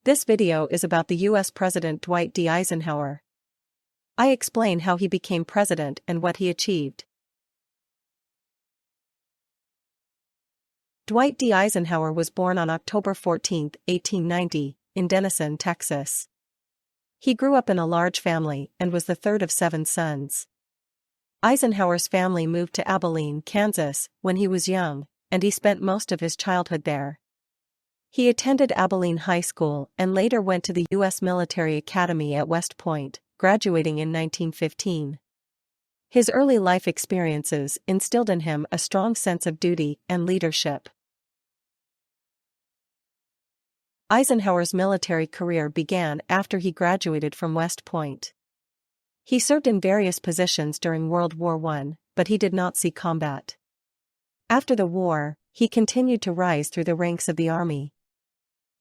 This video is about the US President Dwight D. Eisenhower. I explain how he became president and what he achieved. Dwight D. Eisenhower was born on October 14, 1890, in Denison, Texas. He grew up in a large family and was the third of 7 sons. Eisenhower's family moved to Abilene, Kansas, when he was young, and he spent most of his childhood there. He attended Abilene High School and later went to the U.S. Military Academy at West Point, graduating in 1915. His early life experiences instilled in him a strong sense of duty and leadership. Eisenhower's military career began after he graduated from West Point. He served in various positions during World War I, but he did not see combat. After the war, he continued to rise through the ranks of the Army.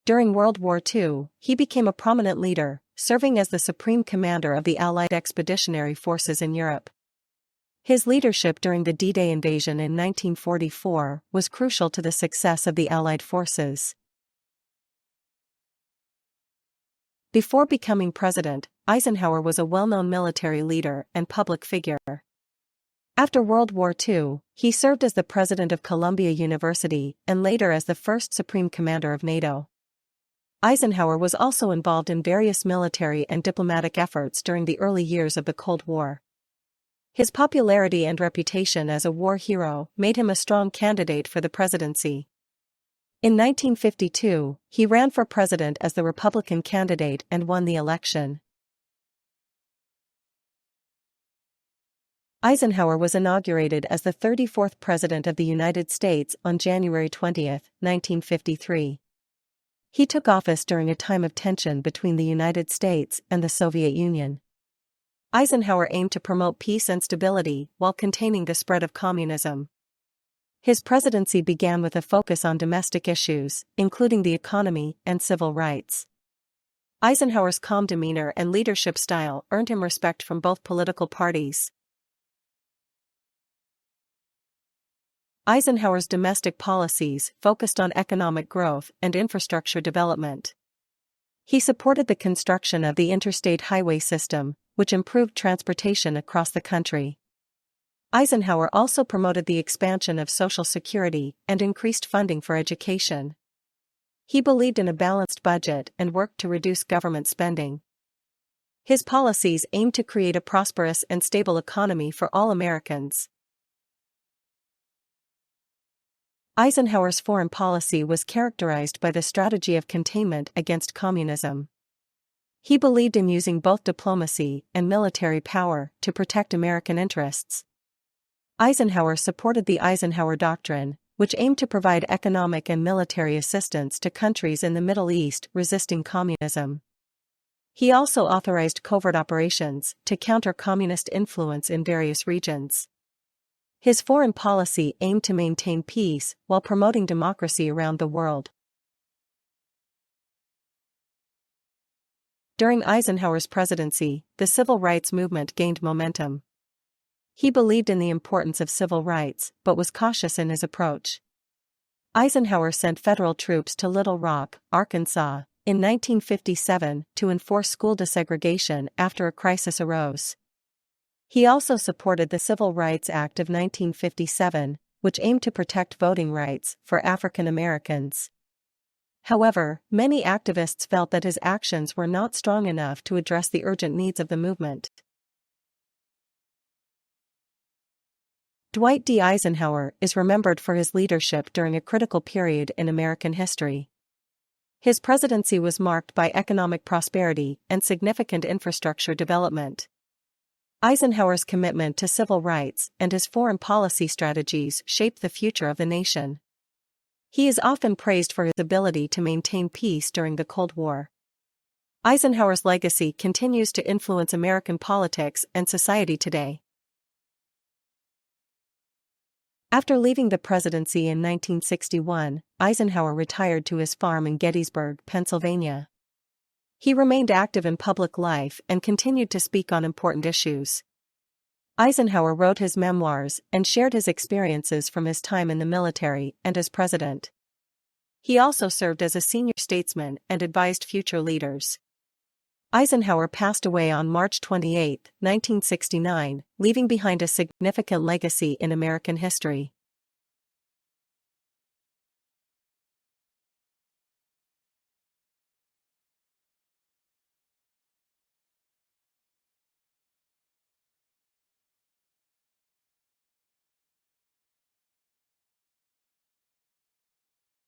During World War II, he became a prominent leader, serving as the supreme commander of the Allied expeditionary forces in Europe. His leadership during the D-Day invasion in 1944 was crucial to the success of the Allied forces. Before becoming president, Eisenhower was a well-known military leader and public figure. After World War II, he served as the president of Columbia University and later as the first supreme commander of NATO. Eisenhower was also involved in various military and diplomatic efforts during the early years of the Cold War. His popularity and reputation as a war hero made him a strong candidate for the presidency. In 1952, he ran for president as the Republican candidate and won the election. Eisenhower was inaugurated as the 34th President of the United States on January 20, 1953. He took office during a time of tension between the United States and the Soviet Union. Eisenhower aimed to promote peace and stability while containing the spread of communism. His presidency began with a focus on domestic issues, including the economy and civil rights. Eisenhower's calm demeanor and leadership style earned him respect from both political parties. Eisenhower's domestic policies focused on economic growth and infrastructure development. He supported the construction of the interstate highway system, which improved transportation across the country. Eisenhower also promoted the expansion of Social Security and increased funding for education. He believed in a balanced budget and worked to reduce government spending. His policies aimed to create a prosperous and stable economy for all Americans. Eisenhower's foreign policy was characterized by the strategy of containment against communism. He believed in using both diplomacy and military power to protect American interests. Eisenhower supported the Eisenhower Doctrine, which aimed to provide economic and military assistance to countries in the Middle East resisting communism. He also authorized covert operations to counter communist influence in various regions. His foreign policy aimed to maintain peace while promoting democracy around the world. During Eisenhower's presidency, the civil rights movement gained momentum. He believed in the importance of civil rights, but was cautious in his approach. Eisenhower sent federal troops to Little Rock, Arkansas, in 1957 to enforce school desegregation after a crisis arose. He also supported the Civil Rights Act of 1957, which aimed to protect voting rights for African Americans. However, many activists felt that his actions were not strong enough to address the urgent needs of the movement. Dwight D. Eisenhower is remembered for his leadership during a critical period in American history. His presidency was marked by economic prosperity and significant infrastructure development. Eisenhower's commitment to civil rights and his foreign policy strategies shaped the future of the nation. He is often praised for his ability to maintain peace during the Cold War. Eisenhower's legacy continues to influence American politics and society today. After leaving the presidency in 1961, Eisenhower retired to his farm in Gettysburg, Pennsylvania. He remained active in public life and continued to speak on important issues. Eisenhower wrote his memoirs and shared his experiences from his time in the military and as president. He also served as a senior statesman and advised future leaders. Eisenhower passed away on March 28, 1969, leaving behind a significant legacy in American history.